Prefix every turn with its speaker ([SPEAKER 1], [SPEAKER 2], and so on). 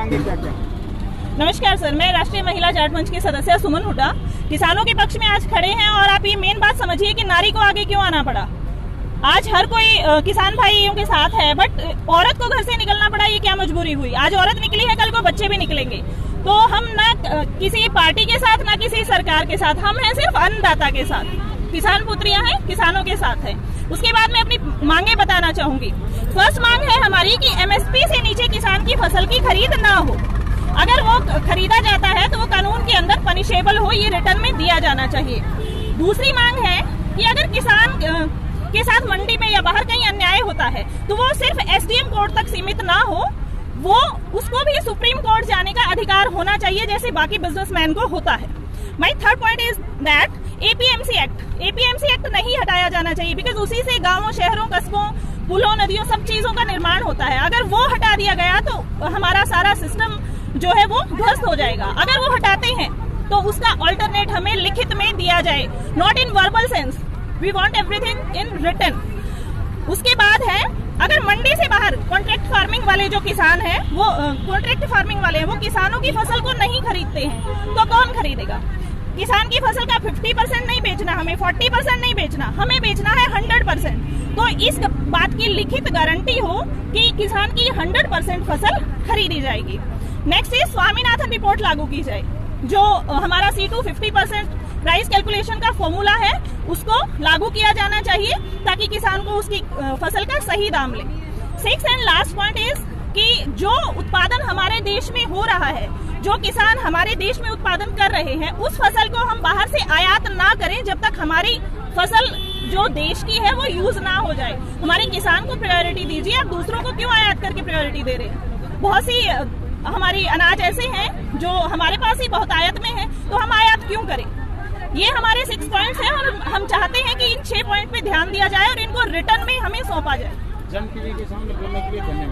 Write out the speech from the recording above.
[SPEAKER 1] मांगे क्या क्या?
[SPEAKER 2] नमस्कार सर, मैं राष्ट्रीय महिला जाट मंच की सदस्य सुमन हुड्डा किसानों के पक्ष में आज खड़े हैं। और आप ये मेन बात समझिए कि नारी को आगे क्यों आना पड़ा। आज हर कोई किसान भाइयों के साथ है, बट औरत को घर से निकलना पड़ा, ये क्या मजबूरी हुई? आज औरत निकली है, कल को बच्चे भी निकलेंगे। तो हम ना किसी पार्टी के साथ, ना किसी सरकार के साथ, हम हैं सिर्फ अन्नदाता के साथ। किसान पुत्रियां हैं, किसानों के साथ है। उसके बाद मैं अपनी मांगे बताना चाहूंगी। फर्स्ट मांग है हमारी कि एमएसपी से नीचे किसान की फसल की खरीद ना हो। अगर वो खरीदा जाता है तो वो कानून के अंदर पनिशेबल हो, ये रिटर्न में दिया जाना चाहिए। दूसरी मांग है कि अगर किसान के साथ मंडी में या बाहर कहीं अन्याय होता है तो वो सिर्फ एसडीएम कोर्ट तक सीमित ना हो, वो उसको भी सुप्रीम कोर्ट जाने का अधिकार होना चाहिए जैसे बाकी बिजनेसमैन को होता है। My third point is that APMC act नहीं हटाया जाना चाहिए, बिकॉज उसी से गांवों, शहरों, कस्बों, पुलों, नदियों, सब चीजों का निर्माण होता है। अगर वो हटा दिया गया तो हमारा सारा सिस्टम जो है वो ध्वस्त हो जाएगा। अगर वो हटाते हैं तो उसका ऑल्टरनेट हमें लिखित में दिया जाए, not in verbal sense. We want everything in written. उसके बाद है, अगर मंडी से बाहर कॉन्ट्रैक्ट फार्मिंग वाले जो किसान हैं, वो कॉन्ट्रैक्ट फार्मिंग वाले हैं, वो किसानों की फसल को नहीं खरीदते हैं, तो कौन खरीदेगा? किसान की फसल का 50% नहीं बेचना, हमें 40% नहीं बेचना, हमें बेचना है 100%। तो इस बात की लिखित गारंटी हो कि किसान की 100% फसल खरीदी जाएगी। नेक्स्ट इज स्वामीनाथन रिपोर्ट लागू की जाए। जो हमारा C2 50% प्राइस कैलकुलेशन का फॉर्मूला है, उसको लागू किया जाना चाहिए ताकि किसान को उसकी फसल का सही दाम ले। Six and last point is कि जो उत्पादन हमारे देश में हो रहा है, जो किसान हमारे देश में उत्पादन कर रहे हैं, उस फसल को हम बाहर से आयात ना करें जब तक हमारी फसल जो देश की है वो यूज ना हो जाए। हमारे किसान को प्रायोरिटी दीजिए, आप दूसरों को क्यों आयात करके प्रायोरिटी दे रहे हैं? बहुत सी हमारी अनाज ऐसे हैं जो हमारे पास ही बहुत आयात में है, तो हम आयात क्यों करें? ये हमारे 6 पॉइंट्स हैं और हम चाहते हैं कि इन 6 पॉइंट पे ध्यान दिया जाए और इनको रिटर्न में हमें सौंपा जाए।
[SPEAKER 1] जन टीवी के सामने बोलने के लिए धन्यवाद।